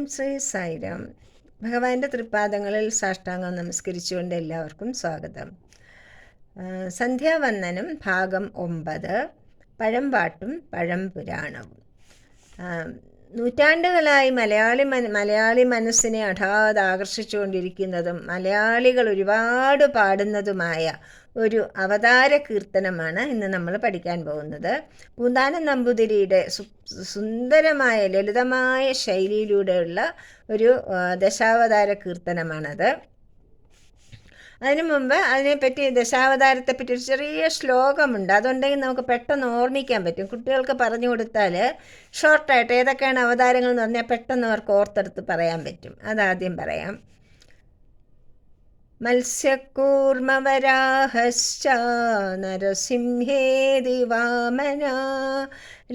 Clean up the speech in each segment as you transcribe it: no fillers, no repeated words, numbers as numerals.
ഓം ശ്രീ സായിരാം. ഭഗവാന്റെ തൃപ്പാദങ്ങളിൽ സാഷ്ടാംഗം നമസ്കരിച്ചുകൊണ്ട് എല്ലാവർക്കും സ്വാഗതം. സന്ധ്യാവന്ദനം ഭാഗം 9, പഴംപാട്ടും പഴംപുരാണവും. നൂറ്റാണ്ടുകളായി മലയാളി മനസ്സിനെ അഗാധ ആകർഷിച്ചുകൊണ്ടിരിക്കുന്നതും മലയാളികൾ ഒരുപാട് പാടുന്നതുമായ ഒരു അവതാര കീർത്തനമാണ് ഇന്ന് നമ്മൾ പഠിക്കാൻ പോകുന്നത്. പൂന്താനം നമ്പൂതിരിയുടെ സുന്ദരമായ ലളിതമായ ശൈലിയിലൂടെയുള്ള ഒരു ദശാവതാര കീർത്തനമാണത്. അതിനു മുമ്പ് അതിനെപ്പറ്റി ദശാവതാരത്തെപ്പറ്റി ഒരു ചെറിയ ശ്ലോകമുണ്ട്. അതുണ്ടെങ്കിൽ നമുക്ക് പെട്ടെന്ന് ഓർമ്മിക്കാൻ പറ്റും. കുട്ടികൾക്ക് പറഞ്ഞു കൊടുത്താൽ ഷോർട്ടായിട്ട് ഏതൊക്കെയാണ് അവതാരങ്ങൾ എന്ന് പറഞ്ഞാൽ പെട്ടെന്ന് അവർക്ക് ഓർത്തെടുത്ത് പറയാൻ പറ്റും. അതാദ്യം പറയാം. മത്സ്യകൂർമവരാഹശ്ച നരസിംഹേതി വാമന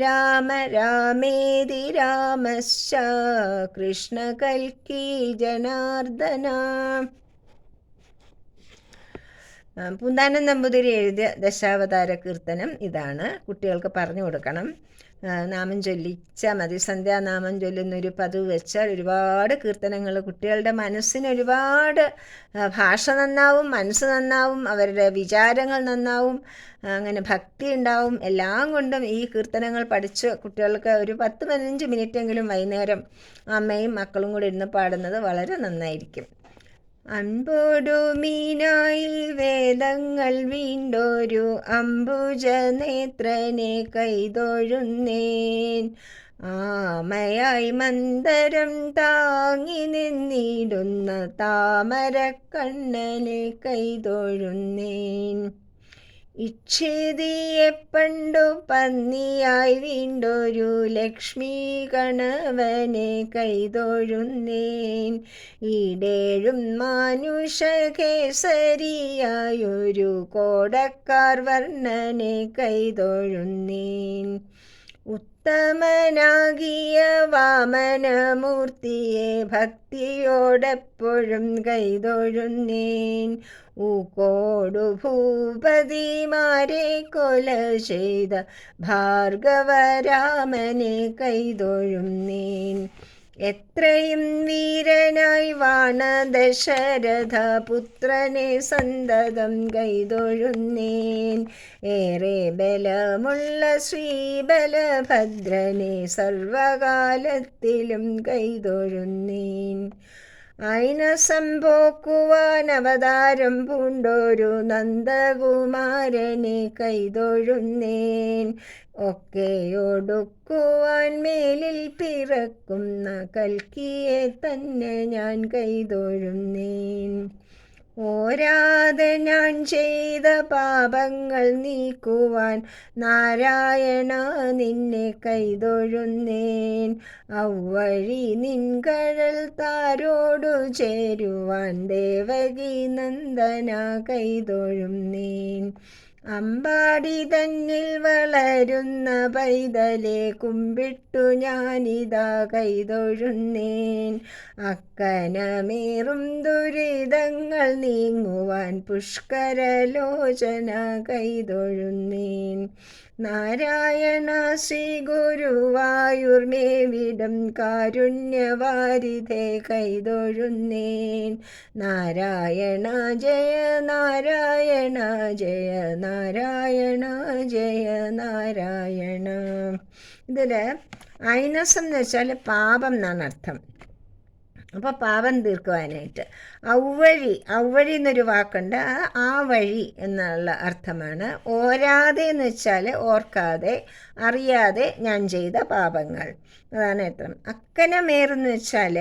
രാമ രാമേതി രാമശ്ച കൃഷ്ണ കൽക്കി ജനാർദ്ദന. പൂന്താനം നമ്പൂതിരി എഴുതിയ ദശാവതാര കീർത്തനം ഇതാണ്. കുട്ടികൾക്ക് പറഞ്ഞു കൊടുക്കണം. നാമം ചൊല്ലിച്ചാൽ മതി. സന്ധ്യാനാമം ചൊല്ലുന്നൊരു പതിവ് വെച്ചാൽ ഒരുപാട് കീർത്തനങ്ങൾ കുട്ടികളുടെ മനസ്സിന് ഒരുപാട് ഭാഷ നന്നാവും, മനസ്സ് നന്നാവും, അവരുടെ വിചാരങ്ങൾ നന്നാവും, അങ്ങനെ ഭക്തി ഉണ്ടാവും. എല്ലാം കൊണ്ടും ഈ കീർത്തനങ്ങൾ പഠിച്ച് കുട്ടികൾക്ക് ഒരു 10-15 മിനിറ്റെങ്കിലും വൈകുന്നേരം അമ്മയും മക്കളും കൂടി ഇരുന്ന് പാടുന്നത് വളരെ നന്നായിരിക്കും. അൻപോടു മീനായിൽ വേദങ്ങൾ വീണ്ടൊരു അംബുജനേത്രനെ കൈതൊഴുന്നേൻ. ആമയായി മന്ദരം താങ്ങി നിന്നിടുന്ന താമരക്കണ്ണനെ കൈതൊഴുന്നേൻ. ഇച്ഛേദിയെ പണ്ടു പന്നിയായി വീണ്ടൊരു ലക്ഷ്മി ഗണവനെ കൈതൊഴുന്നേൻ. ഈടേഴും മാനുഷകേസരിയായൊരു കോടക്കാർ വർണ്ണനെ കൈതൊഴുന്നേൻ. ഉത്തമനാകിയ വാമനമൂർത്തിയെ ഭക്തിയോടെപ്പോഴും കൈതൊഴുന്നേൻ. ഊക്കോടു ഭൂപതിമാരെ കൊല ചെയ്ത ഭാർഗവരാമനെ കൈതൊഴുന്നേൻ. എത്രയും വീരനായി വാണ ദശരഥ പുത്രനെ സന്തതം കൈതൊഴുന്നേൻ. ഏറെ ബലമുള്ള ശ്രീബലഭദ്രനെ സർവകാലത്തിലും കൈതൊഴുന്നേൻ. അയിന സംഭോക്കുവാൻ അവതാരം പൂണ്ടൊരു നന്ദകുമാരനെ കൈതൊഴുന്നേൻ. ഒക്കെയൊടുക്കുവാൻ മേലിൽ പിറക്കുന്ന കൽക്കിയെ തന്നെ ഞാൻ കൈതൊഴുന്നേൻ. ഓരാതെ ഞാൻ ചെയ്ത പാപങ്ങൾ നീക്കുവാൻ നാരായണ നിന്നെ കൈതൊഴുന്നേൻ. ഔവഴി നിൻകഴൽ താരോടു ചേരുവാൻ ദേവകി നന്ദന കൈതൊഴുന്നേൻ. അമ്പാടി തന്നിൽ വളരുന്ന പൈതലെ കുമ്പിട്ടു ഞാനിതാ കൈതൊഴുന്നേൻ. അക്കനമേറും ദുരിതങ്ങൾ നീങ്ങുവാൻ പുഷ്കരലോചന കൈതൊഴുന്നേൻ. നാരായണ ശ്രീ ഗുരുവായൂർമേവിടം കാരുണ്യവാരിധേ കൈതൊഴുന്നേൻ. നാരായണ ജയ നാരായണ ജയ നാരായണ ജയ നാരായണ. ഇതിൽ ഐനസം എന്ന് വെച്ചാൽ പാപം എന്നാണ് അർത്ഥം. അപ്പോൾ പാപം തീർക്കുവാനായിട്ട് ഔവഴി എന്നൊരു വാക്കുണ്ട്. ആ വഴി എന്നുള്ള അർത്ഥമാണ്. ഓരാതെ എന്ന് വെച്ചാൽ ഓർക്കാതെ അറിയാതെ ഞാൻ ചെയ്ത പാപങ്ങൾ, അതാണ് അർത്ഥം. അക്കനമേറെന്ന് വെച്ചാൽ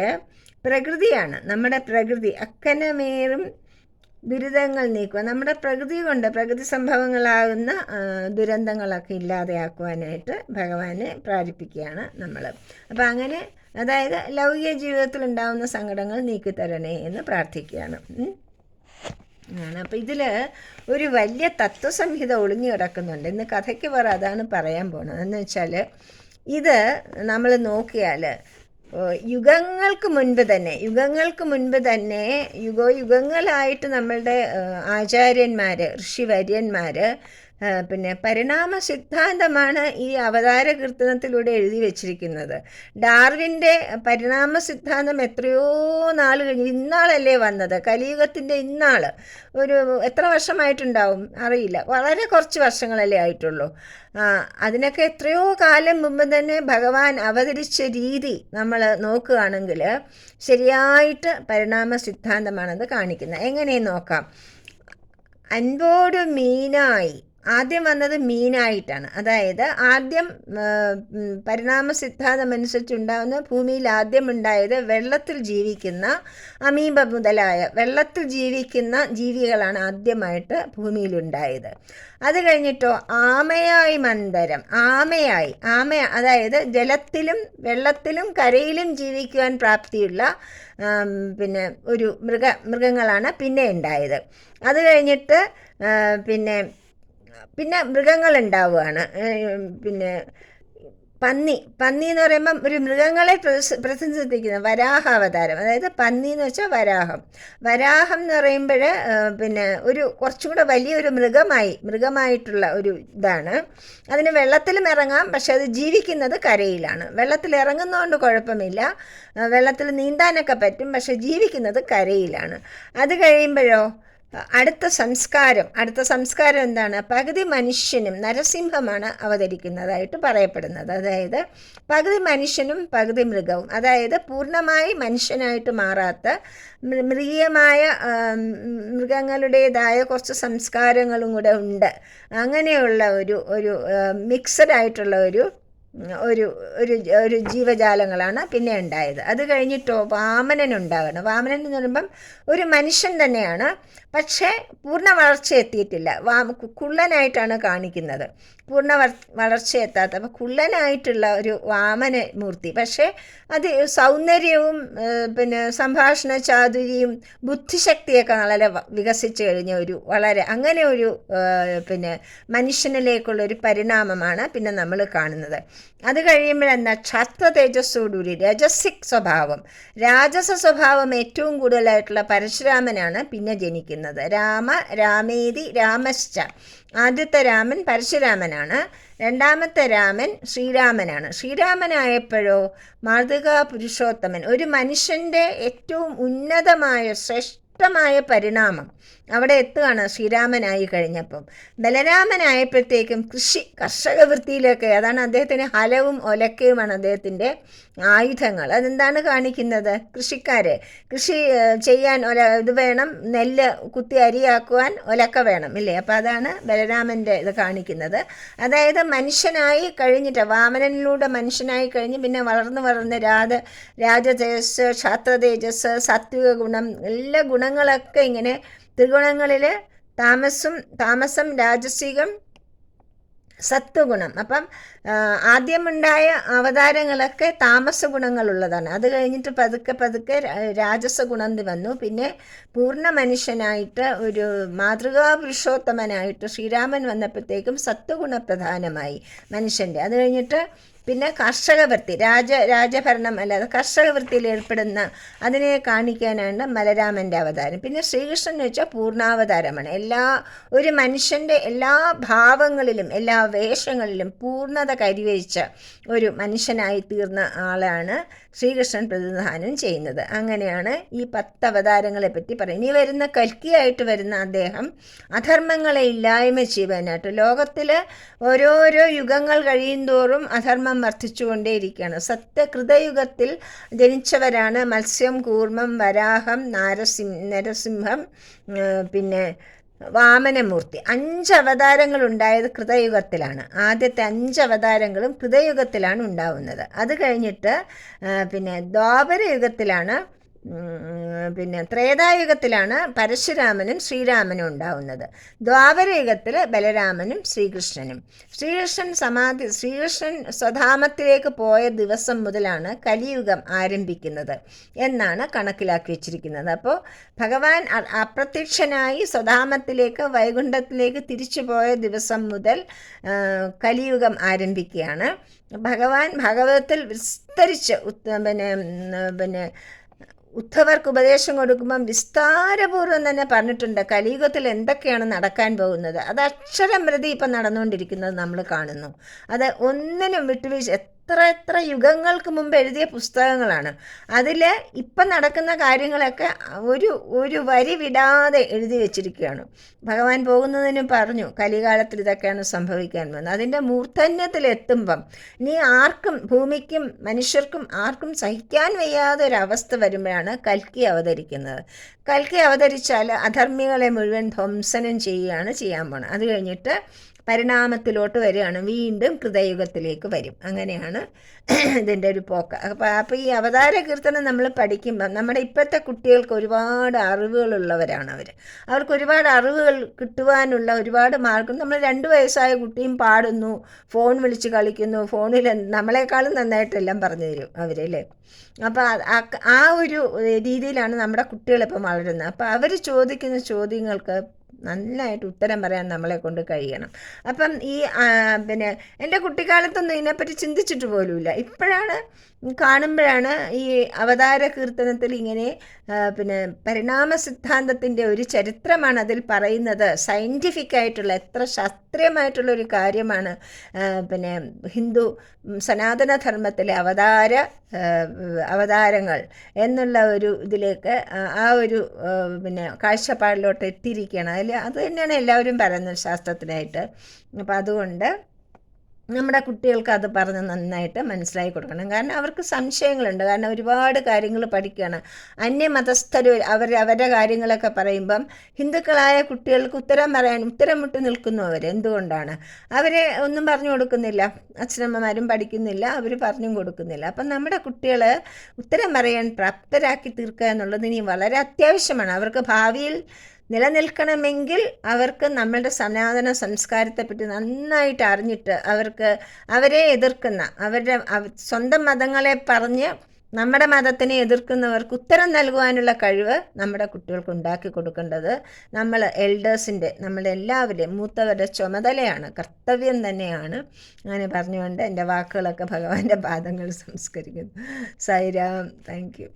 പ്രകൃതിയാണ്, നമ്മുടെ പ്രകൃതി. അക്കനമേറും ദുരിതങ്ങൾ നീക്കുക, നമ്മുടെ പ്രകൃതി കൊണ്ട് പ്രകൃതി സംഭവങ്ങളാകുന്ന ദുരന്തങ്ങളൊക്കെ ഇല്ലാതെയാക്കുവാനായിട്ട് ഭഗവാനെ പ്രാർത്ഥിക്കുകയാണ് നമ്മൾ. അപ്പോൾ അങ്ങനെ, അതായത് ലൗകിക ജീവിതത്തിൽ ഉണ്ടാകുന്ന സങ്കടങ്ങൾ നീക്കിത്തരണേ എന്ന് പ്രാർത്ഥിക്കുകയാണ്. അപ്പോൾ ഇതിൽ ഒരു വലിയ തത്വസംഹിത ഒളിഞ്ഞു കിടക്കുന്നുണ്ട്. ഇന്ന് കഥയ്ക്ക് അതാണ് പറയാൻ പോകുന്നത്. എന്ന് വെച്ചാൽ ഇത് നമ്മൾ നോക്കിയാൽ യുഗങ്ങൾക്ക് മുൻപ് തന്നെ യുഗങ്ങളായിട്ട് നമ്മളുടെ ആചാര്യന്മാർ, ഋഷിവര്യന്മാർ പിന്നെ പരിണാമ സിദ്ധാന്തമാണ് ഈ അവതാര കീർത്തനത്തിലൂടെ എഴുതി വച്ചിരിക്കുന്നത്. ഡാർവിൻ്റെ പരിണാമ സിദ്ധാന്തം എത്രയോ നാൾ കഴിഞ്ഞ് ഇന്നാളല്ലേ വന്നത്, കലിയുഗത്തിൻ്റെ ഇന്നാൾ. ഒരു എത്ര വർഷമായിട്ടുണ്ടാവും അറിയില്ല, വളരെ കുറച്ച് വർഷങ്ങളല്ലേ ആയിട്ടുള്ളൂ. അതിനൊക്കെ എത്രയോ കാലം മുമ്പ് തന്നെ ഭഗവാൻ അവതരിച്ച രീതി നമ്മൾ നോക്കുകയാണെങ്കിൽ ശരിയായിട്ട് പരിണാമ സിദ്ധാന്തമാണത് കാണിക്കുന്നത്. എങ്ങനെ നോക്കാം. അൻപോട് മീനായി, ആദ്യം വന്നത് മീനായിട്ടാണ്. അതായത് ആദ്യം പരിണാമ സിദ്ധാന്തം അനുസരിച്ചുണ്ടാകുന്ന ഭൂമിയിൽ ആദ്യം ഉണ്ടായത് വെള്ളത്തിൽ ജീവിക്കുന്ന അമീബ മുതലായ വെള്ളത്തിൽ ജീവിക്കുന്ന ജീവികളാണ് ആദ്യമായിട്ട് ഭൂമിയിലുണ്ടായത്. അത് കഴിഞ്ഞിട്ടോ ആമയായി മന്ദരം, ആമ അതായത് ജലത്തിലും വെള്ളത്തിലും കരയിലും ജീവിക്കുവാൻ പ്രാപ്തിയുള്ള പിന്നെ ഒരു മൃഗങ്ങളാണ് പിന്നെ ഉണ്ടായത്. അത് കഴിഞ്ഞിട്ട് പിന്നെ മൃഗങ്ങൾ ഉണ്ടാവുകയാണ്. പിന്നെ പന്നി എന്ന് പറയുമ്പം ഒരു മൃഗങ്ങളെ പ്രതിനിധീകരിക്കുന്ന വരാഹാവതാരം. അതായത് പന്നി എന്ന് വെച്ചാൽ വരാഹം എന്ന് പറയുമ്പോൾ പിന്നെ ഒരു കുറച്ചും കൂടെ വലിയൊരു മൃഗമായിട്ടുള്ള ഒരു ഇതാണ്. അതിന് വെള്ളത്തിലും ഇറങ്ങാം, പക്ഷെ അത് ജീവിക്കുന്നത് കരയിലാണ്. വെള്ളത്തിൽ ഇറങ്ങുന്നതുകൊണ്ട് കുഴപ്പമില്ല, വെള്ളത്തിൽ നീന്താനൊക്കെ പറ്റും, പക്ഷെ ജീവിക്കുന്നത് കരയിലാണ്. അത് കഴിയുമ്പോഴോ അടുത്ത സംസ്കാരം എന്താണ്? പകുതി മനുഷ്യനും നരസിംഹമാണ് അവതരിക്കുന്നതായിട്ട് പറയപ്പെടുന്നത്. അതായത് പകുതി മനുഷ്യനും പകുതി മൃഗവും, അതായത് പൂർണ്ണമായി മനുഷ്യനായിട്ട് മാറാത്ത മൃഗീയമായ മൃഗങ്ങളുടേതായ കുറച്ച് സംസ്കാരങ്ങളും കൂടെ ഉണ്ട്. അങ്ങനെയുള്ള ഒരു മിക്സഡ് ആയിട്ടുള്ള ഒരു ജീവജാലങ്ങളാണ് പിന്നെ ഉണ്ടായത്. അത് കഴിഞ്ഞിട്ടോ വാമനൻ ഉണ്ടാകണം. വാമനൻ എന്ന് പറയുമ്പം ഒരു മനുഷ്യൻ തന്നെയാണ്, പക്ഷേ പൂർണ്ണ വളർച്ച എത്തിയിട്ടില്ല. കുള്ളനായിട്ടാണ് കാണിക്കുന്നത്, പൂർണ്ണ വളർച്ച എത്താത്ത. അപ്പോൾ കുള്ളനായിട്ടുള്ള ഒരു വാമന മൂർത്തി, പക്ഷേ അത് സൗന്ദര്യവും പിന്നെ സംഭാഷണ ചാതുരിയും ബുദ്ധിശക്തിയൊക്കെ വളരെ വികസിച്ച് കഴിഞ്ഞ അങ്ങനെ ഒരു പിന്നെ മനുഷ്യനിലേക്കുള്ളൊരു പരിണാമമാണ് പിന്നെ നമ്മൾ കാണുന്നത്. അത് കഴിയുമ്പോഴെന്താ? ക്ഷത്ര തേജസ്സോടുകൂടി രജസിക് സ്വഭാവം, രാജസ സ്വഭാവം ഏറ്റവും കൂടുതലായിട്ടുള്ള പരശുരാമനാണ് പിന്നെ ജനിക്കുന്നത്. രാമേതി രാമശ്ച. ആദ്യത്തെ രാമൻ പരശുരാമനാണ്, രണ്ടാമത്തെ രാമൻ ശ്രീരാമനായപ്പോഴോ മാതൃകാ പുരുഷോത്തമൻ, ഒരു മനുഷ്യൻ്റെ ഏറ്റവും ഉന്നതമായ ശ്രേഷ്ഠമായ പരിണാമം അവിടെ എത്തുകയാണ് ശ്രീരാമനായി കഴിഞ്ഞപ്പം. ബലരാമനായപ്പോഴത്തേക്കും കർഷക വൃത്തിയിലൊക്കെ, അതാണ് അദ്ദേഹത്തിന് ഹലവും ഒലക്കയുമാണ് അദ്ദേഹത്തിൻ്റെ ആയുധങ്ങൾ. അതെന്താണ് കാണിക്കുന്നത്? കൃഷി ചെയ്യാൻ ഇത് വേണം, നെല്ല് കുത്തി അരിയാക്കുവാൻ ഒലക്ക വേണം, ഇല്ലേ? അപ്പോൾ അതാണ് ബലരാമൻ്റെ ഇത് കാണിക്കുന്നത്. അതായത് മനുഷ്യനായി കഴിഞ്ഞിട്ട്, വാമനനിലൂടെ മനുഷ്യനായി കഴിഞ്ഞ് പിന്നെ വളർന്ന് രാജതേജസ്, ക്ഷാത്രതേജസ്, സാത്വിക ഗുണം, എല്ലാ ഗുണങ്ങളൊക്കെ ഇങ്ങനെ ത്രിഗുണങ്ങളിൽ താമസം രാജസികം സത്വഗുണം. അപ്പം ആദ്യമുണ്ടായ അവതാരങ്ങളൊക്കെ താമസ ഗുണങ്ങളുള്ളതാണ്. അത് കഴിഞ്ഞിട്ട് പതുക്കെ രാജസ ഗുണം വന്നു. പിന്നെ പൂർണ്ണ മനുഷ്യനായിട്ട് ഒരു മാതൃകാ പുരുഷോത്തമനായിട്ട് ശ്രീരാമൻ വന്നപ്പോഴത്തേക്കും സത്വഗുണപ്രധാനമായി മനുഷ്യൻ്റെ. അത് കഴിഞ്ഞിട്ട് പിന്നെ കർഷകവൃത്തി, രാജഭരണം അല്ലാതെ കർഷകവൃത്തിയിൽ ഏർപ്പെടുന്ന അതിനെ കാണിക്കാനാണ് ബലരാമൻ്റെ അവതാരം. പിന്നെ ശ്രീകൃഷ്ണൻ എന്ന് വെച്ചാൽ പൂർണ്ണാവതാരമാണ്. ഒരു മനുഷ്യൻ്റെ എല്ലാ ഭാവങ്ങളിലും എല്ലാ വേഷങ്ങളിലും പൂർണ്ണത കൈവരിച്ച ഒരു മനുഷ്യനായി തീർന്ന ആളാണ് ശ്രീകൃഷ്ണൻ പ്രതിനിധാനം ചെയ്യുന്നത്. അങ്ങനെയാണ് ഈ 10 അവതാരങ്ങളെ പറ്റി പറയുന്നത്. ഇനി വരുന്ന കൽക്കിയായിട്ട് വരുന്ന അദ്ദേഹം അധർമ്മങ്ങളെ ഇല്ലായ്മ ചെയ്യുവാനായിട്ട്, ലോകത്തിൽ ഓരോരോ യുഗങ്ങൾ കഴിയുന്തോറും അധർമ്മം വർദ്ധിച്ചുകൊണ്ടേയിരിക്കുകയാണ്. സത്യകൃതയുഗത്തിൽ ജനിച്ചവരാണ് മത്സ്യം, കൂർമ്മം, വരാഹം, നരസിംഹം, പിന്നെ വാമനമൂർത്തി. 5 അവതാരങ്ങൾ ഉണ്ടായത് കൃതയുഗത്തിലാണ്. ആദ്യത്തെ 5 അവതാരങ്ങളും കൃതയുഗത്തിലാണ് ഉണ്ടാവുന്നത്. അത് കഴിഞ്ഞിട്ട് പിന്നെ ദ്വാപരയുഗത്തിലാണ്, പിന്നെ ത്രേതായുഗത്തിലാണ് പരശുരാമനും ശ്രീരാമനും ഉണ്ടാവുന്നത്. ദ്വാപരയുഗത്തിൽ ബലരാമനും ശ്രീകൃഷ്ണൻ സ്വധാമത്തിലേക്ക് പോയ ദിവസം മുതലാണ് കലിയുഗം ആരംഭിക്കുന്നത് എന്നാണ് കണക്കിലാക്കി വെച്ചിരിക്കുന്നത്. അപ്പോൾ ഭഗവാൻ അപ്രത്യക്ഷനായി സ്വധാമത്തിലേക്ക് വൈകുണ്ഠത്തിലേക്ക് തിരിച്ചു പോയ ദിവസം മുതൽ കലിയുഗം ആരംഭിക്കുകയാണ്. ഭഗവാൻ ഭാഗവതത്തിൽ വിസ്തരിച്ച് പിന്നെ ഉദ്ധവർക്ക് ഉപദേശം കൊടുക്കുമ്പം വിസ്താരപൂർവ്വം തന്നെ പറഞ്ഞിട്ടുണ്ട് കലിയുഗത്തിൽ എന്തൊക്കെയാണ് നടക്കാൻ പോകുന്നത്. അത് അക്ഷരം പ്രതി ഇപ്പം നടന്നുകൊണ്ടിരിക്കുന്നത് നമ്മൾ കാണുന്നു. അത് ഒന്നിനും വിട്ടുവീഴ്ച, എത്ര യുഗങ്ങൾക്ക് മുമ്പ് എഴുതിയ പുസ്തകങ്ങളാണ്. അതിൽ ഇപ്പം നടക്കുന്ന കാര്യങ്ങളൊക്കെ ഒരു വരി വിടാതെ എഴുതി വെച്ചിരിക്കുകയാണ്. ഭഗവാൻ പോകുന്നതിന് പറഞ്ഞു കലികാലത്തിൽ ഇതൊക്കെയാണ് സംഭവിക്കാൻ പോകുന്നത്. അതിൻ്റെ മൂർധന്യത്തിലെത്തുമ്പം ഇനി ആർക്കും, ഭൂമിക്കും മനുഷ്യർക്കും ആർക്കും സഹിക്കാൻ വയ്യാതെ ഒരവസ്ഥ വരുമ്പോഴാണ് കൽക്കി അവതരിക്കുന്നത്. കൽക്കി അവതരിച്ചാൽ അധർമ്മികളെ മുഴുവൻ ധ്വംസനം ചെയ്യുകയാണ് ചെയ്യാൻ പോകുന്നത്. അത് കഴിഞ്ഞിട്ട് പരിണാമത്തിലോട്ട് വരികയാണ്, വീണ്ടും കൃതയുഗത്തിലേക്ക് വരും. അങ്ങനെയാണ് ഇതിൻ്റെ ഒരു പോക്ക്. അപ്പോൾ ഈ അവതാര കീർത്തനം നമ്മൾ പഠിക്കുമ്പം നമ്മുടെ ഇപ്പോഴത്തെ കുട്ടികൾക്ക് ഒരുപാട് അറിവുകളുള്ളവരാണ് അവർക്ക് ഒരുപാട് അറിവുകൾ കിട്ടുവാനുള്ള ഒരുപാട് മാർഗം. നമ്മൾ 2 വയസ്സായ കുട്ടിയും പാടുന്നു, ഫോൺ വിളിച്ച് കളിക്കുന്നു, ഫോണിൽ നമ്മളെക്കാളും നന്നായിട്ടെല്ലാം പറഞ്ഞു തരും അവരല്ലേ. അപ്പോൾ ആ ഒരു രീതിയിലാണ് നമ്മുടെ കുട്ടികളിപ്പം വളരുന്നത്. അപ്പോൾ അവർ ചോദിക്കുന്ന ചോദ്യങ്ങൾക്ക് നന്നായിട്ട് ഉത്തരം പറയാൻ നമ്മളെ കൊണ്ട് കഴിയണം. അപ്പം ഈ പിന്നെ എൻ്റെ കുട്ടിക്കാലത്തൊന്നും ഇതിനെപ്പറ്റി ചിന്തിച്ചിട്ട് പോലുമില്ല. ഇപ്പോഴാണ് കാണുമ്പോഴാണ് ഈ അവതാര കീർത്തനത്തിൽ ഇങ്ങനെ പിന്നെ പരിണാമ സിദ്ധാന്തത്തിൻ്റെ ഒരു ചരിത്രമാണ് അതിൽ പറയുന്നത്. സയൻറ്റിഫിക്കായിട്ടുള്ള, എത്ര ശാസ്ത്രീയമായിട്ടുള്ളൊരു കാര്യമാണ് പിന്നെ ഹിന്ദു സനാതനധർമ്മത്തിലെ അവതാരങ്ങൾ എന്നുള്ള ഒരു ഇതിലേക്ക്, ആ ഒരു പിന്നെ കാഴ്ചപ്പാടിലോട്ട് എത്തിയിരിക്കുകയാണ്. അത് തന്നെയാണ് എല്ലാവരും പറയുന്നത് ശാസ്ത്രത്തിനായിട്ട്. അപ്പോൾ അതുകൊണ്ട് നമ്മുടെ കുട്ടികൾക്ക് അത് പറഞ്ഞ് നന്നായിട്ട് മനസ്സിലാക്കി കൊടുക്കണം. കാരണം അവർക്ക് സംശയങ്ങളുണ്ട്. കാരണം ഒരുപാട് കാര്യങ്ങൾ പഠിക്കുകയാണ്. അന്യമതസ്ഥർ അവരുടെ കാര്യങ്ങളൊക്കെ പറയുമ്പം ഹിന്ദുക്കളായ കുട്ടികൾക്ക് ഉത്തരം മുട്ടി നിൽക്കുന്നു. എന്തുകൊണ്ടാണ് അവരെ ഒന്നും പറഞ്ഞു കൊടുക്കുന്നില്ല? അച്ഛനമ്മമാരും പഠിക്കുന്നില്ല, അവർ പറഞ്ഞും കൊടുക്കുന്നില്ല. അപ്പം നമ്മുടെ കുട്ടികൾ ഉത്തരം പറയാൻ പ്രാപ്തരാക്കി തീർക്കുക എന്നുള്ളത് ഇനി വളരെ അത്യാവശ്യമാണ്. അവർക്ക് ഭാവിയിൽ നിലനിൽക്കണമെങ്കിൽ അവർക്ക് നമ്മളുടെ സനാതന സംസ്കാരത്തെപ്പറ്റി നന്നായിട്ട് അറിഞ്ഞിട്ട് അവരെ എതിർക്കുന്ന, അവരുടെ സ്വന്തം മതങ്ങളെ പറഞ്ഞ് നമ്മുടെ മതത്തിനെ എതിർക്കുന്നവർക്ക് ഉത്തരം നൽകുവാനുള്ള കഴിവ് നമ്മുടെ കുട്ടികൾക്ക് ഉണ്ടാക്കി കൊടുക്കേണ്ടത് നമ്മൾ എൽഡേഴ്സിൻ്റെ, നമ്മളെല്ലാവരുടെയും മൂത്തവരുടെ ചുമതലയാണ്, കർത്തവ്യം തന്നെയാണ്. അങ്ങനെ പറഞ്ഞുകൊണ്ട് എൻ്റെ വാക്കുകളൊക്കെ ഭഗവാന്റെ പാദങ്ങൾ സംസ്കരിക്കുന്നു. സായിരാം. Thank you.